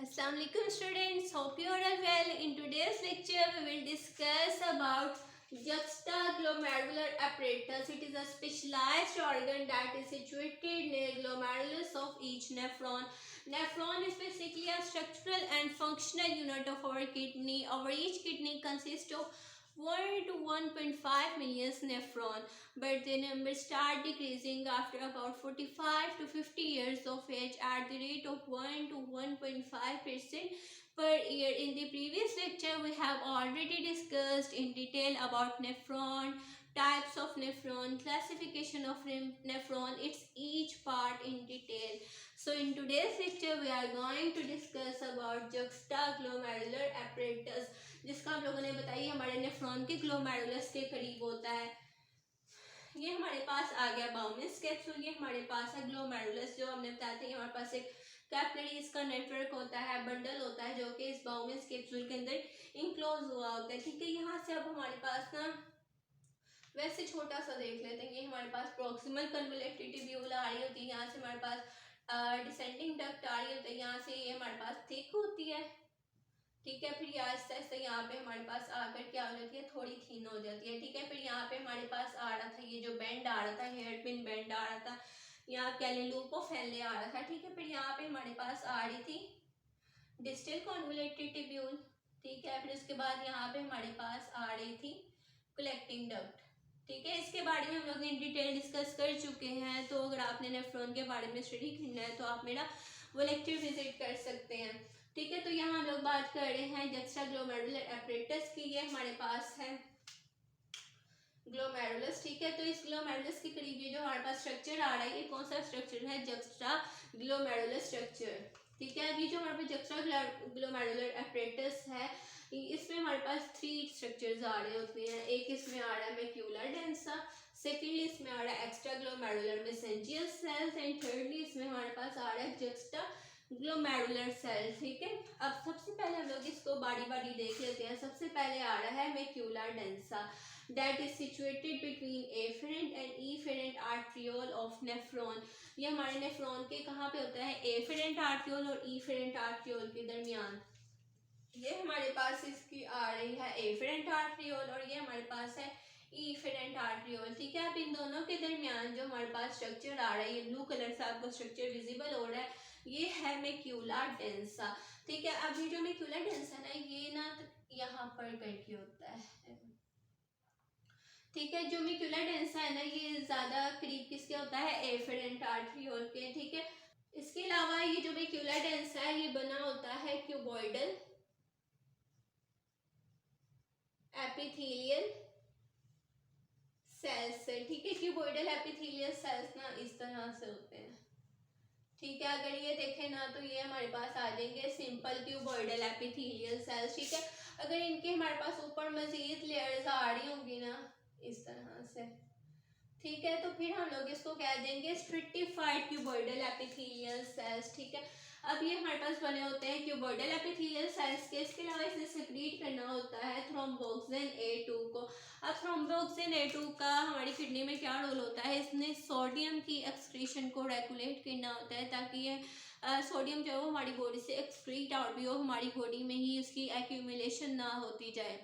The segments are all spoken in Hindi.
Assalamualaikum students, hope you are all well. In today's lecture we will discuss about juxtaglomerular apparatus. It is a specialized organ that is situated near glomerulus of each nephron. Nephron is basically a structural and functional unit of our kidney. Our each kidney consists of 1 to 1.5 million nephron, but the numbers start decreasing after about 45 to 50 years of age at the rate of 1 to 1.5% per year. In the previous lecture, we have already discussed in detail about nephron, types of nephron, classification of nephron, its each part in detail. So in today's lecture, we are going to discuss about juxtaglomerular apparatus, जिसका हम लोगों ने बताई हमारे नेफ्रॉन के ग्लोमेरुलस के करीब होता है। ये हमारे पास आ गया बाउमिस कैप्सूल, ये हमारे पास है ग्लोमेरुलस, जो हमने बताया था कि हमारे पास एक कैपिलरीज का नेटवर्क होता है, बंडल होता है, जो कि इस बाउमिस कैप्सूल के अंदर इनक्लोज हुआ होता है। ठीक है, यहाँ से अब हमारे पास ना वैसे छोटा सा देख लेते हैं। ये हमारे पास प्रॉक्सिमल कन्वोल्यूटेड ट्यूब्यूल आ रही होती है, यहाँ से हमारे पास डिसेंडिंग डक्ट आ रही होती है, यहाँ से ये हमारे पास थिक होती है। ठीक है, फिर आहिस्ता आहिस्ता यहाँ पे हमारे पास आकर क्या हो जाती है, थोड़ी थीन हो जाती है। ठीक है, फिर यहाँ पे हमारे पास आ रहा था ये जो बेंड आ रहा था, हेयर पिन बेंड आ रहा था, यहाँ कैले लूप ऑफ हेनले आ रहा था। ठीक है, फिर यहाँ पे हमारे पास आ रही थी डिस्टल कन्वोल्यूटेड ट्यूब्यूल। ठीक है, फिर उसके बाद यहाँ पे हमारे पास आ रही थी कलेक्टिंग डक्ट। ठीक है, इसके बारे में हम लोग इन डिटेल डिस्कस कर चुके हैं, तो अगर आपने नेफ्रॉन के बारे में स्टडी करना है तो आप मेरा वो लेक्चर विजिट कर सकते हैं। ठीक है, तो यहाँ हम लोग बात कर रहे हैं जुक्स्टाग्लोमेरुलर apparatus की। ये हमारे पास है ग्लोमेरुलस। ठीक है, तो इस ग्लोमेरुलस के करीब ये जो हमारे पास स्ट्रक्चर आ रहा है, ये कौन सा स्ट्रक्चर है, जुक्स्टाग्लोमेरुलर स्ट्रक्चर। ठीक है, अभी जो हमारे पास जुक्स्टाग्लोमेरुलर apparatus है, इसमें हमारे पास 3 स्ट्रक्चर्स आ रहे होते हैं। एक इसमें आ रहा है मैक्यूला डेंसा, सेकेंडली इसमें आ रहा है extraglomerular mesangial sales, and thirdly इसमें हमारे पास आ रहा है जुक्स्टाग्लोमेरुलर सेल्स। ठीक है, अब सबसे पहले हम लोग इसको बारी बारी देख लेते हैं। सबसे पहले आ रहा है macula densa, that is situated between efferent and efferent arteriole of nephron. ये हमारे नेफ्रॉन के कहाँ पे होता है, एफेरेंट आर्ट्रियोल और इफेरेंट आर्ट्रियोल के दरमियान। ये हमारे पास इसकी आ रही है एफेरेंट आर्ट्रियोल और ये हमारे पास है इफेरेंट आर्ट्रियोल। ठीक है, अब इन दोनों के दरमियान जो हमारे पास स्ट्रक्चर आ रहा है, ये ब्लू कलर से आपको स्ट्रक्चर विजिबल हो रहा है, ये है मैक्यूला डेंसा। ठीक है, अब ये जो मैक्यूला डेंसा ना, ये ना यहाँ पर करके होता है। ठीक है, जो मैक्यूला डेंसा है ना, ये ज्यादा करीब किसके होता है, एफेरेंट आर्ट्रियोल के। ठीक है, इसके अलावा ये जो मैक्यूला डेंसा है, ये बना होता है क्यूबॉइडल एपिथेलियल सेल्स से। ठीक है, क्यूबॉइडल एपिथेलियल सेल्स ना इस तरह से होते हैं। ठीक है, अगर ये देखें ना तो ये हमारे पास आ जाएंगे सिंपल क्यूबॉइडल एपिथेलियल सेल्स। ठीक है, अगर इनके हमारे पास ऊपर मजीद लेयर्स आ रही होंगी ना इस तरह से, ठीक है, तो फिर हम लोग इसको कह देंगे स्ट्रेटिफाइड क्यूबॉइडल एपिथेलियल सेल्स। ठीक है, अब ये हमारे पास बने होते हैं क्यूबॉइडल एपिथेलियल सेल्स के। इसके अलावा इसे सेक्रीट करना होता है थ्रोम्बोक्सिन A2 को। अब थ्रोम्बोक्सिन A2 का हमारी किडनी में क्या रोल होता है, इसने सोडियम की एक्सक्रीशन को रेगुलेट करना होता है, ताकि ये सोडियम जो है वो हमारी बॉडी से एक्सक्रीट आउट भी हो, हमारी बॉडी में ही इसकी एक्यूमुलेशन ना होती जाए।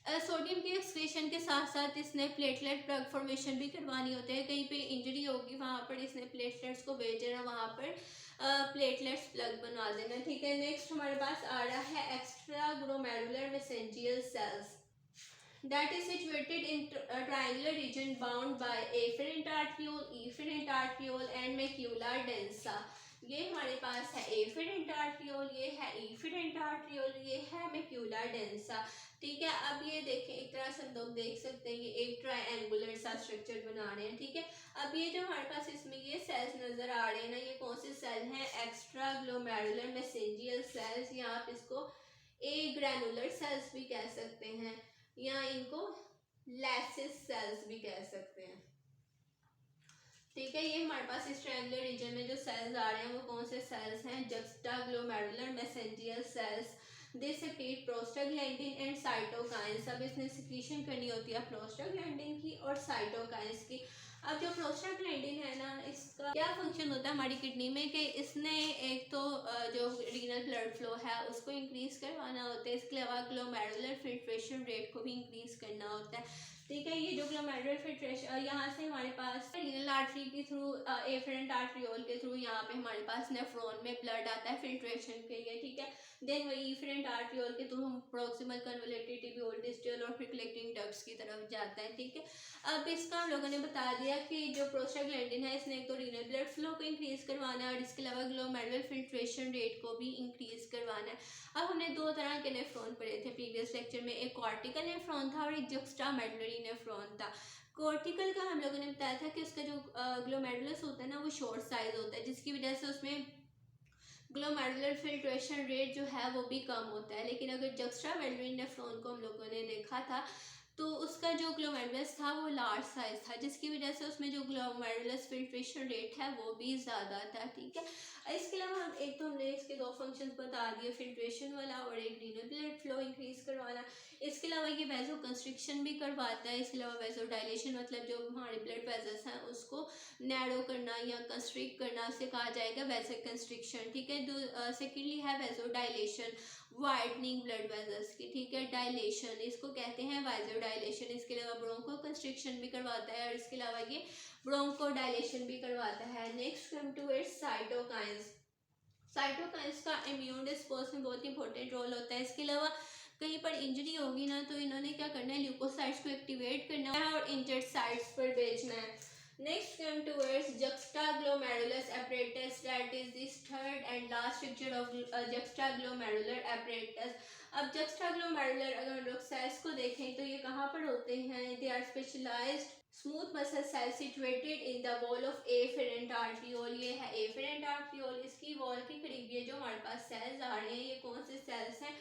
सोडियम की एक्सक्रीशन के साथ साथ इसने प्लेटलेट प्लग फॉर्मेशन भी करवानी होती है। कहीं पे इंजरी होगी वहाँ पर इसने प्लेटलेट्स को भेज देना, वहाँ पर प्लेटलेट्स प्लग बनवा देना। ठीक है, नेक्स्ट हमारे पास आ रहा है extraglomerular mesangial cells, that is situated in a triangular region bound by afferent arteriole, efferent arteriole and macula densa। ये हमारे पास है एफेरेंट आर्ट्रियोल, ये है इफेरेंट आर्ट्रियोल, ये है मैक्यूला डेंसा। ठीक है, अब ये देखें, एक तरह से हम लोग देख सकते हैं ये एक ट्रायंगुलर सा स्ट्रक्चर बना रहे हैं। ठीक है, अब ये जो हमारे पास इसमें ये सेल्स नजर आ रहे हैं ना, ये कौन से सेल हैं, एक्स्ट्राग्लोमेरुलर मेसेंजियल सेल्स, या आप इसको ए ग्रैनुलर सेल्स भी कह सकते हैं, या इनको लैसिस सेल्स भी कह सकते हैं। ठीक है, ये हमारे पास इस ट्रायंगुलर रीजन में जो सेल्स आ रहे हैं वो कौन से सेल्स हैं, juxtaglomerular mesangial cells. They secrete prostaglandin and cytokines. अब इसने सिक्रीशन करनी होती है प्रोस्टाग्लैंडिन की और साइटोकाइंस की। अब जो प्रोस्टाग्लैंडिन है ना, इसका क्या फंक्शन होता है हमारी किडनी में कि इसने एक तो जो रीनल ब्लड फ्लो है उसको इंक्रीज करवाना होता है, इसके अलावा ग्लोमेरुलर फिल्ट्रेशन रेट को भी इंक्रीज करना होता है। ठीक है, ये जो ग्लोमेरुलर फिल्ट्रेशन यहाँ से हमारे पास रीनल आर्टरी के थ्रू एफरेंट आर्ट्रियोल के थ्रू यहाँ पे हमारे पास नेफ्रॉन में ब्लड आता है फिल्ट्रेशन के लिए। ठीक है, देन वही एफरेंट आर्ट्रियोल के थ्रू हम प्रोक्सिमल कन्वोल्यूटेड टिब्यूल डिस्टल और फिर कलेक्टिंग डक्ट्स की तरफ जाता है। ठीक है, अब इसका हम लोगों ने बता दिया कि जो प्रोस्टाग्लैंडिन है इसने एक तो रीनल ब्लड फ्लो को इंक्रीज करवाना है और इसके अलावा ग्लोमेरुलर फिल्ट्रेशन रेट को भी इंक्रीज करवाना है। अब हमने दो तरह के नेफ्रॉन पढ़े थे प्रीवियस लेक्चर में, एक कॉर्टिकल नेफ्रॉन था और एक जुक्स्टामेडुलरी नेफ्रॉन था। कॉर्टिकल का हम लोगों ने बताया था कि उसका जो ग्लोमेरुलस होता है ना वो शॉर्ट साइज होता है, जिसकी वजह से उसमें ग्लोमेरुलर फिल्ट्रेशन रेट जो है वो भी कम होता है। लेकिन अगर जुक्स्टामेडुलरी नेफ्रॉन को हम लोगों ने देखा था तो उसका जो ग्लोमेरुलस था वो लार्ज साइज था, जिसकी वजह से उसमें जो ग्लोमेरुलस फिल्ट्रेशन रेट है वो भी ज़्यादा था। ठीक है, इसके अलावा हम एक तो हमने इसके दो फंक्शंस बता दिए, फिल्ट्रेशन वाला और एक रीनल ब्लड फ्लो इंक्रीज करवाना। इसके अलावा ये वेजो कंस्ट्रिक्शन भी करवाता है, इसके अलावा वेजो डायलेशन मतलब जो हमारे ब्लड वेजल्स हैं उसको नैरो करना या कंस्ट्रिक्ट करना, उसे कहा जाएगा वेजो कंस्ट्रिक्शन। ठीक है, सेकेंडली है वेजो डायलेशन, वाइडनिंग ब्लड वेजल्स की। ठीक है, डायलेशन इसको कहते हैं वाइजो डायलेशन। इसके अलावा ब्रोंको कंस्ट्रिक्शन भी करवाता है और इसके अलावा ये ब्रोंको डायलेशन भी करवाता है। Next come to its cytokines. Cytokines का इम्यून रिस्पॉन्स में बहुत इंपॉर्टेंट रोल होता है। इसके अलावा कहीं पर इंजरी होगी ना तो इन्होंने क्या करना है, ल्यूकोसाइट्स को एक्टिवेट करना है और इंजर्ड साइट्स पर भेजना है। Next come towards juxtaglomerulus apparatus, that is this third and last picture of juxtaglomerular apparatus. अब juxtaglomerular अगर हम लोग सेल्स को देखें तो ये कहाँ पर होते हैं, they are specialized smooth muscle cells situated in the wall of afferent arteriole. ये है afferent arteriole, इसकी वॉल के करीब ये जो हमारे पास सेल्स आ रहे हैं ये कौन से सेल्स हैं,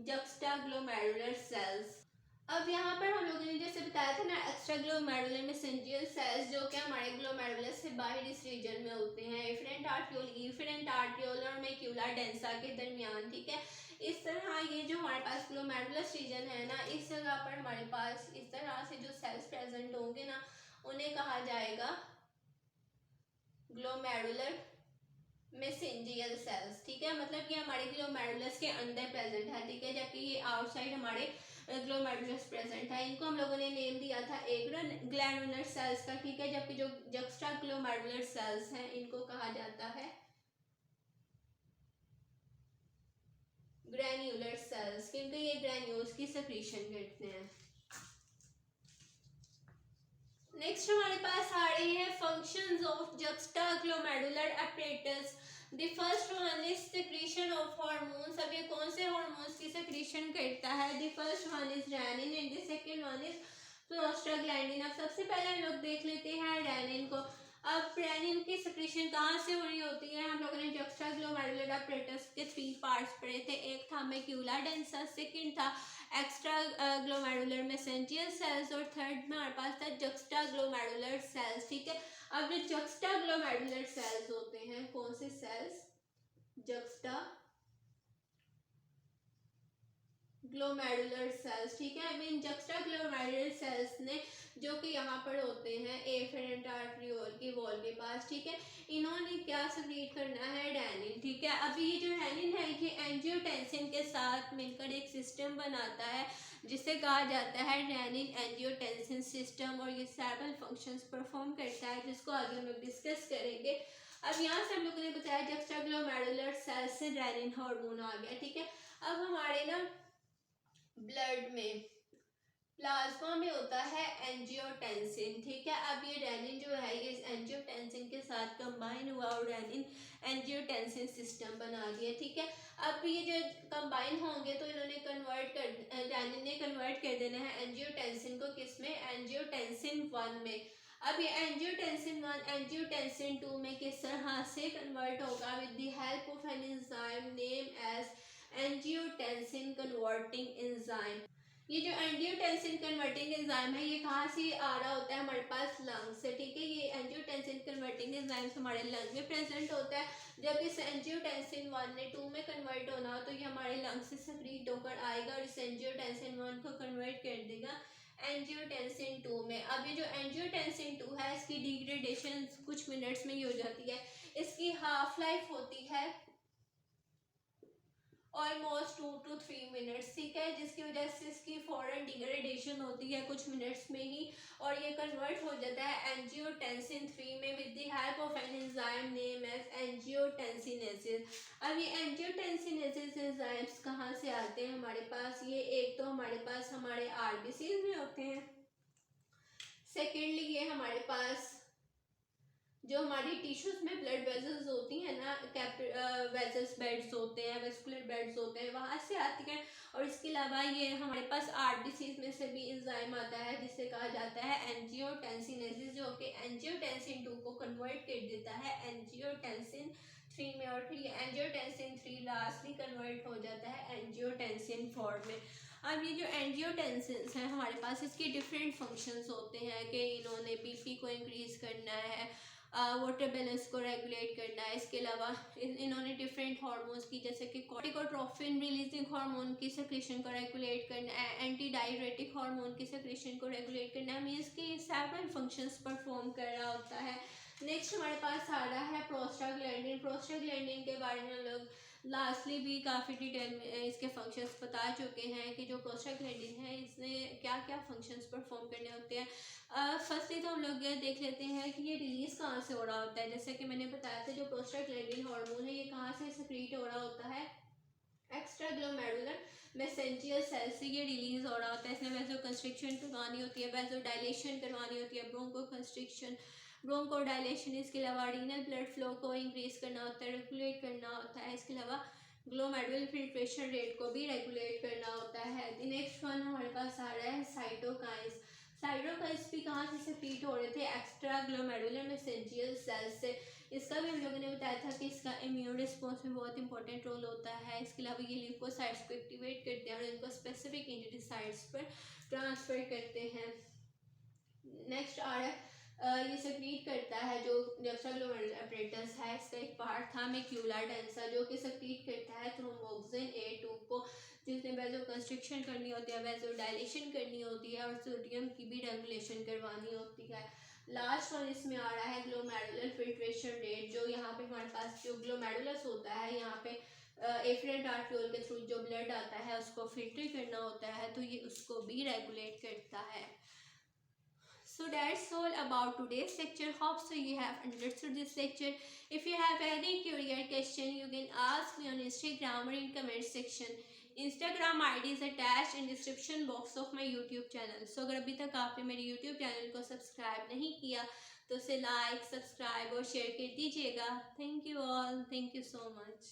juxtaglomerular cells। अब यहाँ पर हम लोगों ने जैसे बताया था ना एक्स्ट्रा ग्लोमेरुलर मेसेंजियल सेल्स जो कि हमारे ग्लोमेरुलस से बाहर इस रीजन में होते हैं, एफरेंट आर्टियोल और मैक्यूला डेंसा के दरमियान। ठीक है, इस तरह ये जो हमारे पास ग्लोमेरुलस रीजन है ना, इस जगह पर हमारे पास इस तरह से जो सेल्स प्रेजेंट होंगे ना उन्हें कहा जाएगा ग्लोमेरुलर मेसेंजियल सेल्स। ठीक है, मतलब कि हमारे ग्लोमेरुलस के अंदर प्रेजेंट है। ठीक है, जबकि ये आउटसाइड हमारे ग्लोमेरुलस प्रेजेंट है। इनको हम लोगों ने नेम दिया था एक ग्लैनुलर सेल्स का। ठीक है, जबकि जो जक्स्टा ग्लोमेरुलर सेल्स हैं इनको कहा जाता है ग्रैन्युलर सेल्स, क्योंकि ये ग्रैन्यूल्स की सेक्रीशन करते हैं। नेक्स्ट हमारे पास आ रही है functions of juxtaglomerular apparatus। The first one is secretion of hormones। अब ये कौन से हार्मोन्स की सेक्रीशन करता है, the first one is renin and the second one is prostaglandin. अब सबसे पहले हम लोग देख लेते हैं रेनिन को। अब रेनिन की सेक्रीशन कहाँ से हो रही होती है, हम लोगों ने जुक्स्टाग्लोमेरुलर apparatus के 3 पार्ट्स पढ़े थे, एक था मैक्यूला डेंसा, सेकंड था एक्स्ट्रा ग्लोमेरुलर मेसेंजियल सेल्स और थर्ड में हमारे पास था जुक्स्टाग्लोमेरुलर सेल्स। ठीक है, अब जो जुक्स्टाग्लोमेरुलर सेल्स होते हैं, कौन से सेल्स, जुक्स्टाग्लोमेरुलर सेल्स। ठीक है, अब इन जुक्स्टाग्लोमेरुलर सेल्स ने जो कि यहाँ पर होते हैं एफरेंट आर्टरियोल की वॉल के पास। ठीक है, इन्होंने क्या सेक्रीट करना है, रेनिन। ठीक है, अभी ये जो रेनिन है ये एंजियोटेंसिन के साथ मिलकर एक सिस्टम बनाता है जिसे कहा जाता है रेनिन एंजियोटेंसिन सिस्टम, और ये सेवरल फंक्शंस परफॉर्म करता है जिसको आगे हम लोग डिस्कस करेंगे। अब यहाँ से हम लोगों ने बताया जुक्स्टाग्लोमेरुलर सेल्स से रेनिन हार्मोन आ गया। ठीक है, अब हमारे ना ब्लड में प्लाज्मा में होता है एंजियोटेंसिन। ठीक है, अब ये रेनिन जो है ये एंजियोटेंसिन के साथ कंबाइन हुआ और रेनिन एंजियोटेंसिन सिस्टम बना दिया। ठीक है, अब ये जो कंबाइन होंगे तो इन्होंने रेनिन ने कन्वर्ट कर देना है एंजियोटेंसिन को किसमें, एंजियोटेंसिन 1 में। अब ये एंजियोटेंसिन 1 एंजियोटेंसिन 2 में किस तरह से कन्वर्ट होगा, with the help of an enzyme name as angiotensin converting enzyme. ये जो एंजियोटेंसिन कन्वर्टिंग एंजाइम है ये कहाँ से आ रहा होता है, हमारे पास लंग से। ठीक है, ये एंजियोटेंसिन कन्वर्टिंग एंजाइम हमारे लंग में प्रेजेंट होता है। जब इस एंजियोटेंसिन 1 ने 2 में कन्वर्ट होना हो तो ये हमारे लंग से सेक्रीट होकर आएगा और इस एंजियोटेंसिन 1 को कन्वर्ट कर देगा एंजियोटेंसिन 2 में। अब ये जो एंजियोटेंसिन 2 है इसकी डिग्रेडेशन कुछ मिनट्स में ही हो जाती है। इसकी हाफ लाइफ होती है ऑलमोस्ट 2 to 3 मिनट्स, ठीक है, जिसकी वजह से इसकी फॉरन डिग्रेडेशन होती है कुछ मिनट्स में ही, और ये कन्वर्ट हो जाता है एंजियोटेंसिन 3 में with the help of an enzyme name as angiotensinases. अब ये एंजियोटेंसिनेसिस एंजाइम्स कहाँ से आते हैं हमारे पास? ये एक तो हमारे पास हमारे आरबीसीज में होते हैं, सेकेंडली ये हमारे पास जो हमारी टिश्यूज में ब्लड वेजल्स होती हैं ना, वेजल्स बेड्स होते हैं, वेस्कुलर बेड्स होते हैं, वहाँ से आती हैं। और इसके अलावा ये हमारे पास आरबीसीज में से भी एंजाइम आता है जिसे कहा जाता है एंजियोटेंसिनेसिस, जो कि एंजियोटेंसिन 2 को कन्वर्ट कर देता है एंजियोटेंसिन 3 में, और फिर ये एंजियोटेंसिन 3 लास्टली कन्वर्ट हो जाता है एंजियोटेंसिन 4 में। अब ये जो एंजियोटेंसिन्स हैं हमारे पास, इसके डिफरेंट फंक्शंस होते हैं कि इन्होंने बीपी को इंक्रीज करना है, वाटर बैलेंस को रेगुलेट करना है। इसके अलावा इन्होंने डिफरेंट हार्मोन्स की जैसे कि कॉर्टिकोट्रोफिन रिलीजिंग हार्मोन की सेक्रेशन को रेगुलेट करना है, एंटी डायरेटिक हार्मोन की सेक्रेशन को रेगुलेट करना है, मीन्स की सेवरल फंक्शंस परफॉर्म कर रहा होता है। नेक्स्ट हमारे पास आ रहा है प्रोस्टाग्लैंडिन। प्रोस्टाग्लैंडिन के बारे में हम लोग लास्टली भी काफ़ी डिटेल में इसके फंक्शंस बता चुके हैं कि जो प्रोस्टाग्लैंडिन है इसने क्या क्या फंक्शंस परफॉर्म करने होते हैं। फर्स्टली तो हम लोग ये देख लेते हैं कि ये रिलीज़ कहाँ से हो रहा होता है। जैसे कि मैंने बताया था जो प्रोस्टाग्लैंडिन हार्मोन है ये कहाँ से सेक्रीट हो रहा होता है, एक्स्ट्राग्लोमेरुलर मेसेंचियल सेल से ये रिलीज हो रहा होता है। इसमें वैसो कंस्ट्रिक्शन करवानी होती है, वैसो डायलेशन करवानी होती है, ब्रोंको कंस्ट्रिक्शन, ब्रोंको डायलेशन। इसके अलावा रीनल ब्लड फ्लो को इंक्रीज करना होता है, रेगुलेट करना होता है। इसके अलावा ग्लोमेरुलर फिल्ट्रेशन रेट को भी रेगुलेट करना होता है। नेक्स्ट वन हमारे पास आ रहा है साइटोकाइंस। साइटोकाइंस भी कहाँ से सेक्रीट हो रहे थे, एक्स्ट्रा ग्लोमेरुलर मेसेंचियल सेल से। इसका भी हम लोगों ने बताया था कि इसका इम्यून रिस्पॉन्स में बहुत इंपॉर्टेंट रोल होता है। इसके अलावा ये ल्यूकोसाइट्स को एक्टिवेट करते हैं और इनको स्पेसिफिक इंजरी साइट्स पर ट्रांसफर करते हैं। नेक्स्ट आ रहा है ये सेक्रीट करता है जो एक्स्ट्राग्लोमेरुलर apparatus है, इसका एक पार्ट था मैक्यूला डेंसा जो कि सेक्रीट करता है थ्रोम्बोक्सिन A2 को, जिसने वैसो कंस्ट्रिक्शन करनी होती है, वैसो डायलेशन करनी होती है और सोडियम की भी रेगुलेशन करवानी होती है। लास्ट वन इसमें आ रहा है ग्लोमेरुलर फिल्ट्रेशन रेट, जो यहाँ पे हमारे पास जो ग्लोमेरुलस होता है यहाँ पे एफरेंट आर्ट्रियोल के थ्रू जो ब्लड आता है उसको फिल्टर करना होता है, तो ये उसको भी रेगुलेट करता है। So that's all about today's lecture. Hope so you have understood this lecture. If you have any curious question, you can ask me on Instagram or in comment section. Instagram ID is attached in description box of my YouTube channel. So अगर अभी तक आपने मेरे YouTube चैनल को सब्सक्राइब नहीं किया तो उसे लाइक, सब्सक्राइब और शेयर कर दीजिएगा। Thank you all. Thank you so much.